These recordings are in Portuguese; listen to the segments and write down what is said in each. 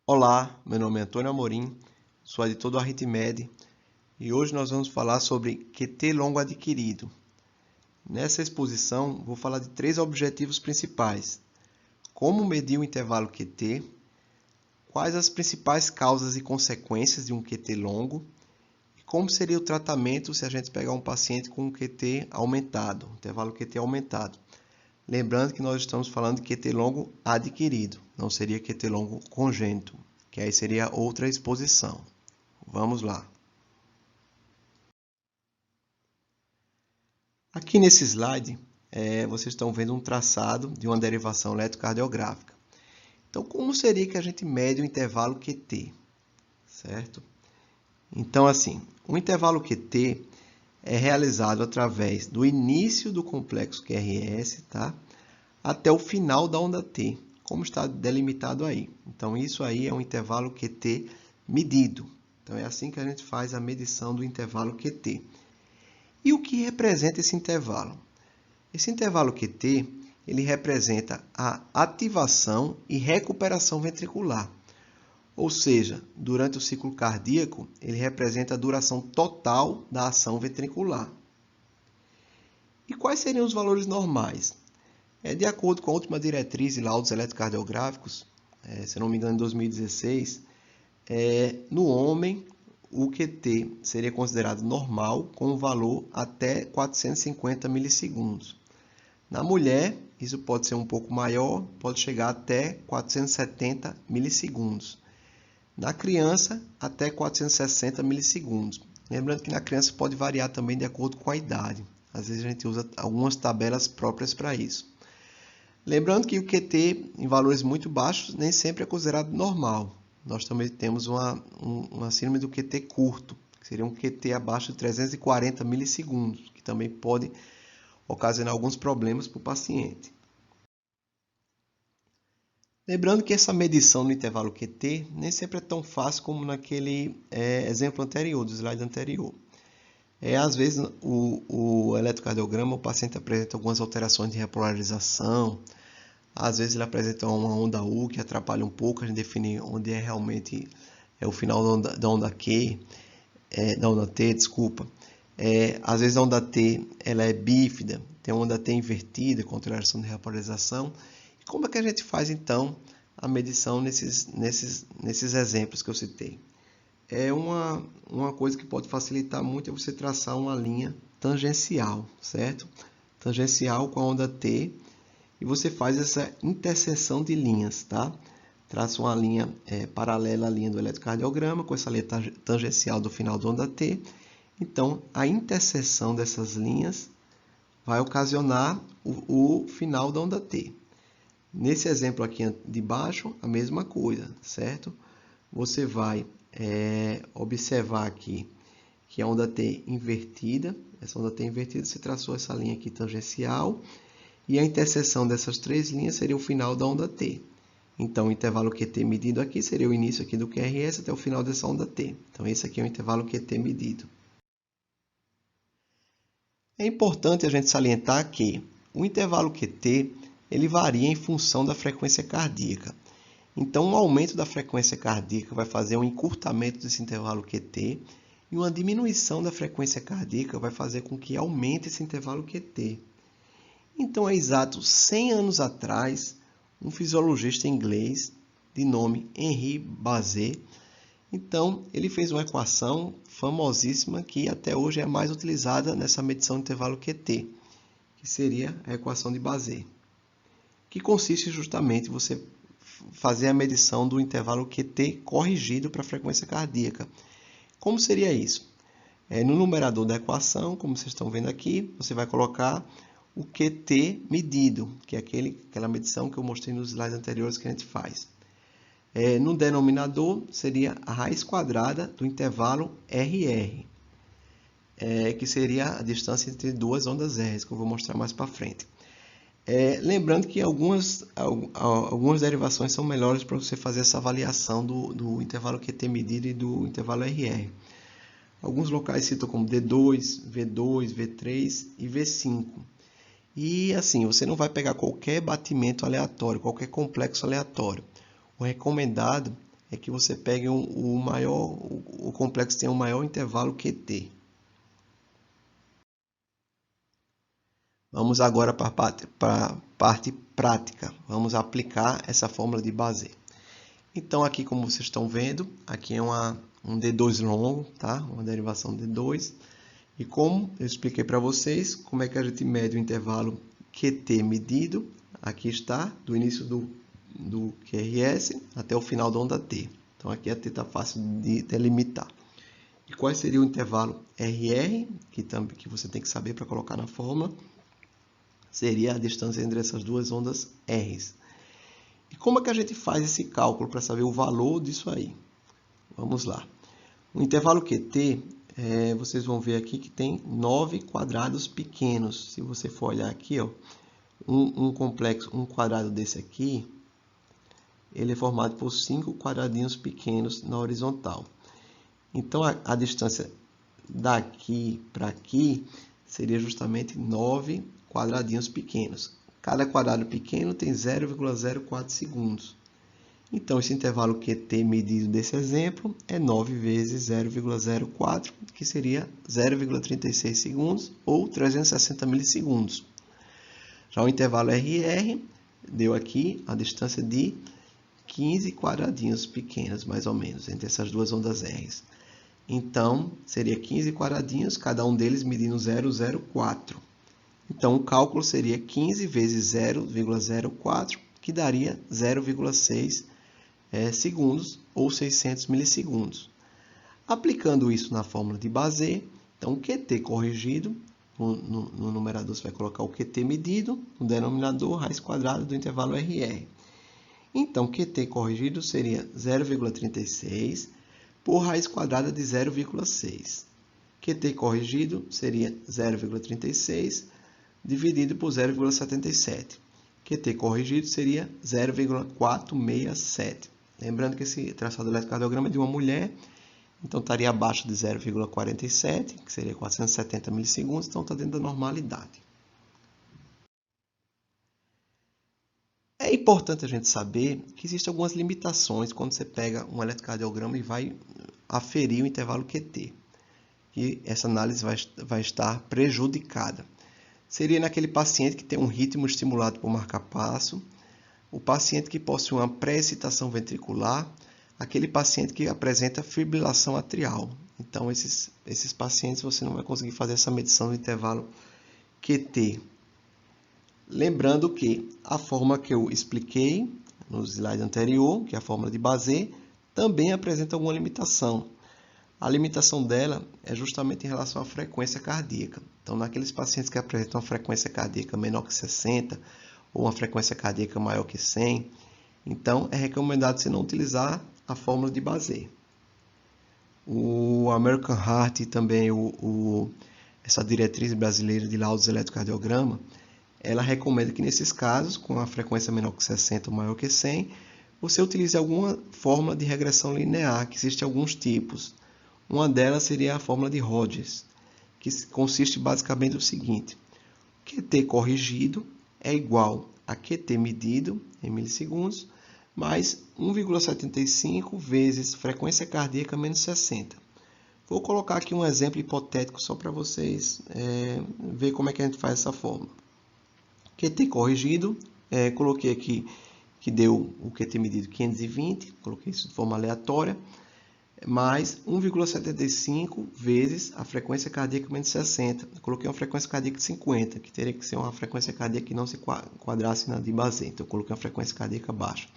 Olá, meu nome é Antônio Amorim, sou editor do Arritmed e hoje nós vamos falar sobre QT longo adquirido. Nessa exposição, vou falar de três objetivos principais: como medir o intervalo QT, quais as principais causas e consequências de um QT longo e como seria o tratamento se a gente pegar um paciente com um QT aumentado, intervalo QT aumentado. Lembrando que nós estamos falando de QT longo adquirido, não seria QT longo congênito, que aí seria outra exposição. Vamos lá. Aqui nesse slide, vocês estão vendo um traçado de uma derivação eletrocardiográfica. Então, como seria que a gente mede o intervalo QT? Certo? Então, assim, o intervalo QT é realizado através do início do complexo QRS, tá? Até o final da onda T, como está delimitado aí. Então, isso aí é um intervalo QT medido. Então, é assim que a gente faz a medição do intervalo QT. E o que representa esse intervalo? Esse intervalo QT, ele representa a ativação e recuperação ventricular. Ou seja, durante o ciclo cardíaco, ele representa a duração total da ação ventricular. E quais seriam os valores normais? De acordo com a última diretriz de laudos eletrocardiográficos, se não me engano, em 2016, no homem, o QT seria considerado normal com um valor até 450 milissegundos. Na mulher, isso pode ser um pouco maior, pode chegar até 470 milissegundos. Na criança, até 460 milissegundos. Lembrando que na criança pode variar também de acordo com a idade. Às vezes a gente usa algumas tabelas próprias para isso. Lembrando que o QT em valores muito baixos nem sempre é considerado normal. Nós também temos uma síndrome do QT curto, que seria um QT abaixo de 340 milissegundos, que também pode ocasionar alguns problemas para o paciente. Lembrando que essa medição no intervalo QT nem sempre é tão fácil como naquele exemplo anterior, do slide anterior. Às vezes, o eletrocardiograma, o paciente apresenta algumas alterações de repolarização, às vezes ele apresenta uma onda U que atrapalha um pouco a gente definir onde é realmente o final da onda Q, da onda T, desculpa. Às vezes a onda T ela é bífida, tem uma onda T invertida com alteração de repolarização. E como é que a gente faz então a medição nesses exemplos que eu citei? Uma coisa que pode facilitar muito é você traçar uma linha tangencial, certo? Tangencial com a onda T, e você faz essa interseção de linhas, tá? Traça uma linha paralela à linha do eletrocardiograma, com essa linha tangencial do final da onda T. Então, a interseção dessas linhas vai ocasionar o final da onda T. Nesse exemplo aqui de baixo, a mesma coisa, certo? Você vai observar aqui que a onda T invertida, essa onda T invertida, você traçou essa linha aqui tangencial, e a interseção dessas três linhas seria o final da onda T. Então, o intervalo QT medido aqui seria o início aqui do QRS até o final dessa onda T. Então, esse aqui é o intervalo QT medido. É importante a gente salientar que o intervalo QT ele varia em função da frequência cardíaca. Então, um aumento da frequência cardíaca vai fazer um encurtamento desse intervalo QT e uma diminuição da frequência cardíaca vai fazer com que aumente esse intervalo QT. Então, é exato 100 anos atrás, um fisiologista inglês de nome Henri Bazet, então, ele fez uma equação famosíssima que até hoje é a mais utilizada nessa medição de intervalo QT, que seria a equação de Bazet, que consiste justamente em você fazer a medição do intervalo QT corrigido para a frequência cardíaca. Como seria isso? No numerador da equação, como vocês estão vendo aqui, você vai colocar o QT medido, que é aquela medição que eu mostrei nos slides anteriores que a gente faz. No denominador, seria a raiz quadrada do intervalo RR, que seria a distância entre duas ondas R, que eu vou mostrar mais para frente. Lembrando que algumas derivações são melhores para você fazer essa avaliação do intervalo QT medido e do intervalo RR. Alguns locais citam como D2, V2, V3 e V5. E assim, você não vai pegar qualquer batimento aleatório, qualquer complexo aleatório. O recomendado é que você pegue o complexo tem um maior intervalo QT. Vamos agora para a parte prática. Vamos aplicar essa fórmula de Basé. Então, aqui como vocês estão vendo, aqui é um D2 longo, tá? Uma derivação D2. E como eu expliquei para vocês, como é que a gente mede o intervalo QT medido, aqui está, do início do QRS até o final da onda T. Então, aqui a T está fácil de delimitar. E qual seria o intervalo RR, que você tem que saber para colocar na fórmula? Seria a distância entre essas duas ondas R's. E como é que a gente faz esse cálculo para saber o valor disso aí? Vamos lá. O intervalo QT, vocês vão ver aqui que tem 9 quadrados pequenos. Se você for olhar aqui, ó, um quadrado desse aqui, ele é formado por 5 quadradinhos pequenos na horizontal. Então, a distância daqui para aqui seria justamente 9 quadradinhos pequenos. Cada quadrado pequeno tem 0,04 segundos. Então, esse intervalo QT medido desse exemplo é 9 vezes 0,04, que seria 0,36 segundos ou 360 milissegundos. Já o intervalo RR deu aqui a distância de 15 quadradinhos pequenos, mais ou menos, entre essas duas ondas R's. Então, seria 15 quadradinhos, cada um deles medindo 0,04. Então, o cálculo seria 15 vezes 0,04, que daria 0,6 segundos ou 600 milissegundos. Aplicando isso na fórmula de Basé, então o QT corrigido, no numerador você vai colocar o QT medido, no denominador, raiz quadrada do intervalo RR. Então, QT corrigido seria 0,36 por raiz quadrada de 0,6. QT corrigido seria 0,36 dividido por 0,77. QT corrigido seria 0,467. Lembrando que esse traçado eletrocardiograma é de uma mulher, então estaria abaixo de 0,47, que seria 470 milissegundos, então está dentro da normalidade. É importante a gente saber que existem algumas limitações quando você pega um eletrocardiograma e vai aferir o intervalo QT. E essa análise vai estar prejudicada. Seria naquele paciente que tem um ritmo estimulado por marca-passo, o paciente que possui uma pré-excitação ventricular, aquele paciente que apresenta fibrilação atrial. Então, esses pacientes você não vai conseguir fazer essa medição do intervalo QT. Lembrando que a fórmula que eu expliquei no slide anterior, que é a fórmula de Basé, também apresenta alguma limitação. A limitação dela é justamente em relação à frequência cardíaca. Então, naqueles pacientes que apresentam uma frequência cardíaca menor que 60 ou uma frequência cardíaca maior que 100, então é recomendado você não utilizar a fórmula de Basé. O American Heart e também essa diretriz brasileira de laudos de eletrocardiograma, ela recomenda que nesses casos, com a frequência menor que 60 ou maior que 100, você utilize alguma fórmula de regressão linear, que existem alguns tipos. Uma delas seria a fórmula de Rogers, que consiste basicamente no seguinte: QT corrigido é igual a QT medido em milissegundos, mais 1,75 vezes frequência cardíaca menos 60. Vou colocar aqui um exemplo hipotético só para vocês ver como é que a gente faz essa fórmula. QT corrigido, coloquei aqui que deu o QT medido 520, coloquei isso de forma aleatória, mais 1,75 vezes a frequência cardíaca menos 60. Eu coloquei uma frequência cardíaca de 50, que teria que ser uma frequência cardíaca que não se quadrasse na de Basé. Então, eu coloquei uma frequência cardíaca baixa.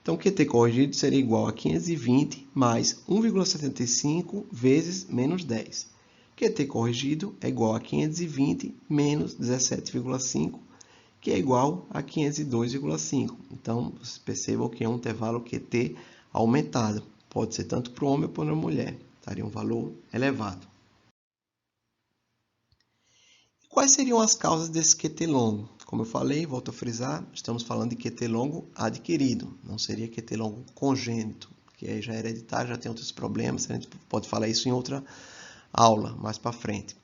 Então, o QT corrigido seria igual a 520 mais 1,75 vezes menos 10. QT corrigido é igual a 520 menos 17,5, que é igual a 502,5. Então, vocês percebam que é um intervalo QT aumentado. Pode ser tanto para o homem ou para a mulher. Estaria um valor elevado. Quais seriam as causas desse QT longo? Como eu falei, volto a frisar, estamos falando de QT longo adquirido. Não seria QT longo congênito, que aí já é hereditário, já tem outros problemas. A gente pode falar isso em outra aula, mais para frente.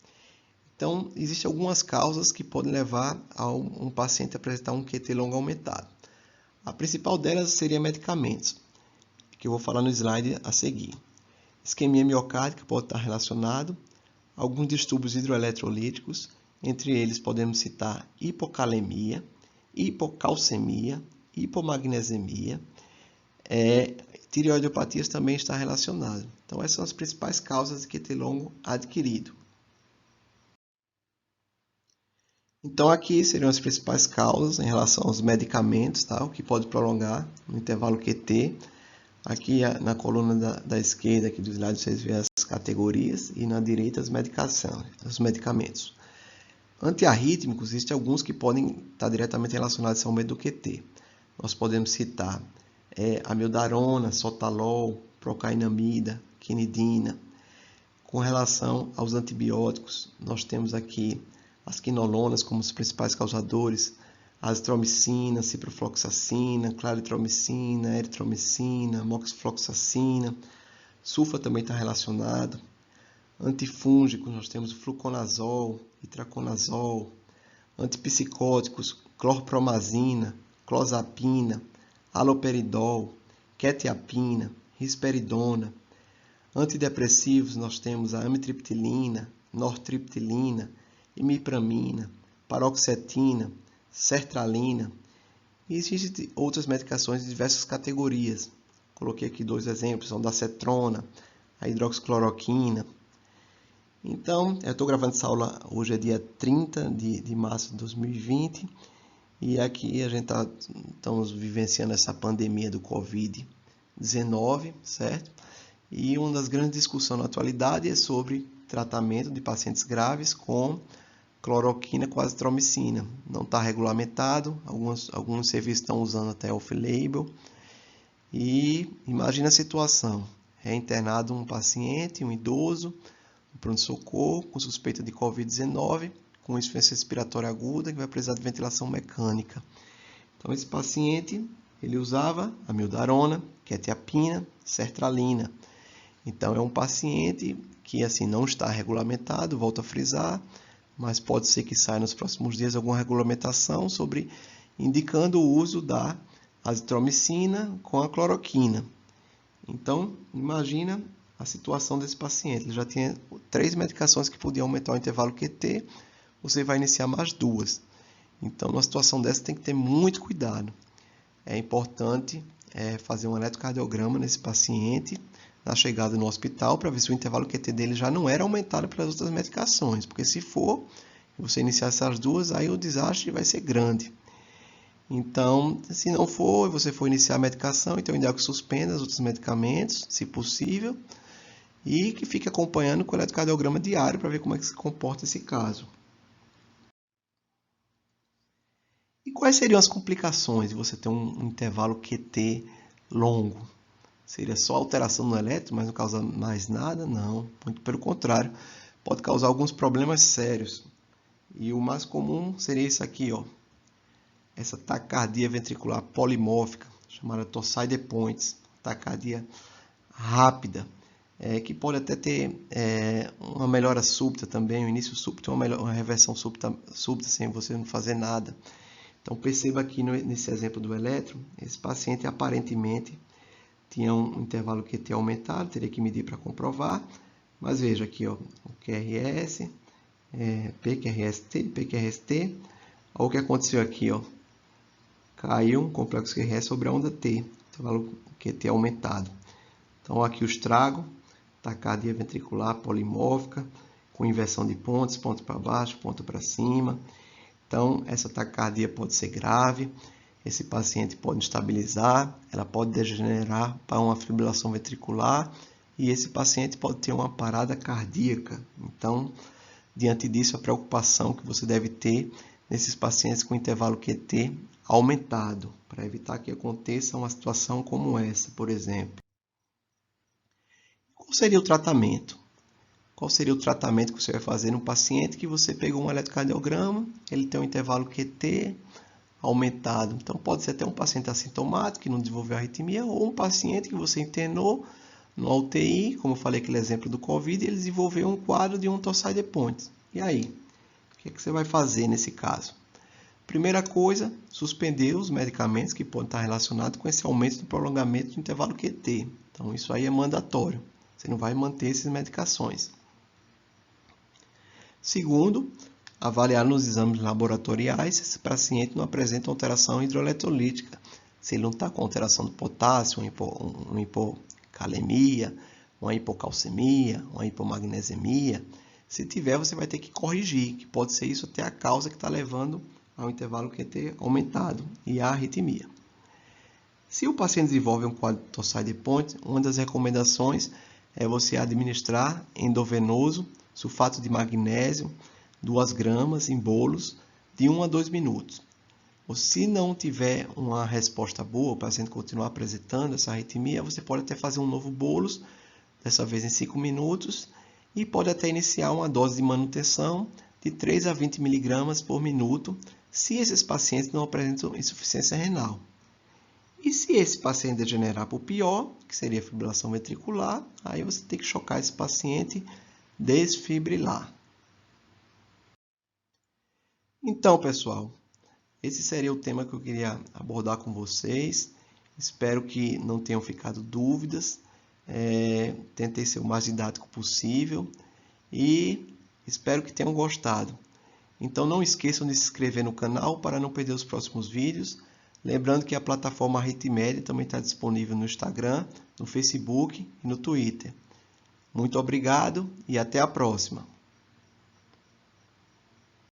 Então, existem algumas causas que podem levar a um paciente a apresentar um QT longo aumentado. A principal delas seria medicamentos. que eu vou falar no slide a seguir. Isquemia miocárdica pode estar relacionado a alguns distúrbios hidroeletrolíticos, entre eles podemos citar hipocalemia, hipocalcemia, hipomagnesemia. Tireoidopatias também está relacionado. Então, essas são as principais causas de QT longo adquirido. Então, aqui seriam as principais causas em relação aos medicamentos, tá? O que pode prolongar no intervalo QT. Aqui na coluna da esquerda aqui do slide vocês veem as categorias e na direita os medicamentos. Antiarrítmicos, existem alguns que podem estar diretamente relacionados ao aumento do QT. Nós podemos citar amiodarona, sotalol, procainamida, quinidina. Com relação aos antibióticos, nós temos aqui as quinolonas como os principais causadores, azitromicina, ciprofloxacina, claritromicina, eritromicina, moxifloxacina. Sulfa também está relacionado. Antifúngicos, nós temos o fluconazol, itraconazol. Antipsicóticos, clorpromazina, clozapina, haloperidol, quetiapina, risperidona. Antidepressivos, nós temos a amitriptilina, nortriptilina, imipramina, paroxetina, sertralina. E existem outras medicações de diversas categorias. Coloquei aqui 2 exemplos, são da cetrona, a hidroxicloroquina. Então, eu estou gravando essa aula, hoje é dia 30 de março de 2020, e aqui a gente estamos vivenciando essa pandemia do Covid-19, certo? E uma das grandes discussões na atualidade é sobre tratamento de pacientes graves com cloroquina com azitromicina. Não está regulamentado, alguns serviços estão usando até off-label. E imagina a situação, é internado um paciente, um idoso, no pronto-socorro, com suspeita de Covid-19, com insuficiência respiratória aguda, que vai precisar de ventilação mecânica. Então, esse paciente, ele usava amiodarona, quetiapina, sertralina. Então, é um paciente que assim não está regulamentado, volto a frisar, mas pode ser que saia nos próximos dias alguma regulamentação sobre indicando o uso da azitromicina com a cloroquina. Então, imagina a situação desse paciente. Ele já tinha 3 medicações que podiam aumentar o intervalo QT, você vai iniciar mais 2. Então, numa situação dessa, tem que ter muito cuidado. É importante fazer um eletrocardiograma nesse paciente na chegada no hospital para ver se o intervalo QT dele já não era aumentado pelas outras medicações, porque se for, você iniciar essas 2, aí o desastre vai ser grande. Então, se não for, você for iniciar a medicação, então é ideal que suspenda os outros medicamentos, se possível, e que fique acompanhando com o eletrocardiograma diário para ver como é que se comporta esse caso. E quais seriam as complicações de você ter um intervalo QT longo? Seria só alteração no eletro, mas não causa mais nada? Não, muito pelo contrário. Pode causar alguns problemas sérios. E o mais comum seria isso aqui, ó. Essa taquicardia ventricular polimórfica, chamada torsade de Pointes, taquicardia rápida, que pode até ter uma melhora súbita também, um início súbito, uma reversão súbita sem você não fazer nada. Então, perceba aqui nesse exemplo do eletro, esse paciente aparentemente tinha um intervalo QT aumentado, teria que medir para comprovar, mas veja aqui, ó, o QRS, PQRST, olha o que aconteceu aqui, ó, caiu um complexo QRS sobre a onda T, intervalo QT aumentado. Então, aqui o estrago, taquicardia ventricular polimórfica, com inversão de pontos para baixo, ponto para cima. Então, essa taquicardia pode ser grave, esse paciente pode estabilizar, ela pode degenerar para uma fibrilação ventricular e esse paciente pode ter uma parada cardíaca. Então, diante disso, a preocupação que você deve ter nesses pacientes com intervalo QT aumentado, para evitar que aconteça uma situação como essa, por exemplo. Qual seria o tratamento? Qual seria o tratamento que você vai fazer no paciente que você pegou um eletrocardiograma, ele tem um intervalo QT aumentado? Então, pode ser até um paciente assintomático que não desenvolveu arritmia ou um paciente que você internou no UTI, como eu falei aquele exemplo do Covid, ele desenvolveu um quadro de um torsade de Pointes. E aí? O que é que você vai fazer nesse caso? Primeira coisa, suspender os medicamentos que podem estar relacionados com esse aumento do prolongamento do intervalo QT. Então, isso aí é mandatório. Você não vai manter essas medicações. Segundo, avaliar nos exames laboratoriais se esse paciente não apresenta alteração hidroeletrolítica. Se ele não está com alteração do potássio, uma hipocalemia, uma hipocalcemia, uma hipomagnesemia. Se tiver, você vai ter que corrigir, que pode ser isso até a causa que está levando ao intervalo QT aumentado e à arritmia. Se o paciente desenvolve um quadro de torsade de ponte, uma das recomendações é você administrar endovenoso sulfato de magnésio, 2 gramas em bolos, de 1 a 2 minutos. Ou se não tiver uma resposta boa, o paciente continuar apresentando essa arritmia, você pode até fazer um novo bolos, dessa vez em 5 minutos, e pode até iniciar uma dose de manutenção de 3 a 20 mg por minuto, se esses pacientes não apresentam insuficiência renal. E se esse paciente degenerar para o pior, que seria a fibrilação ventricular, aí você tem que chocar esse paciente, desfibrilar. Então, pessoal, esse seria o tema que eu queria abordar com vocês. Espero que não tenham ficado dúvidas. Tentei ser o mais didático possível e espero que tenham gostado. Então não esqueçam de se inscrever no canal para não perder os próximos vídeos. Lembrando que a plataforma Arritmédia também está disponível no Instagram, no Facebook e no Twitter. Muito obrigado e até a próxima.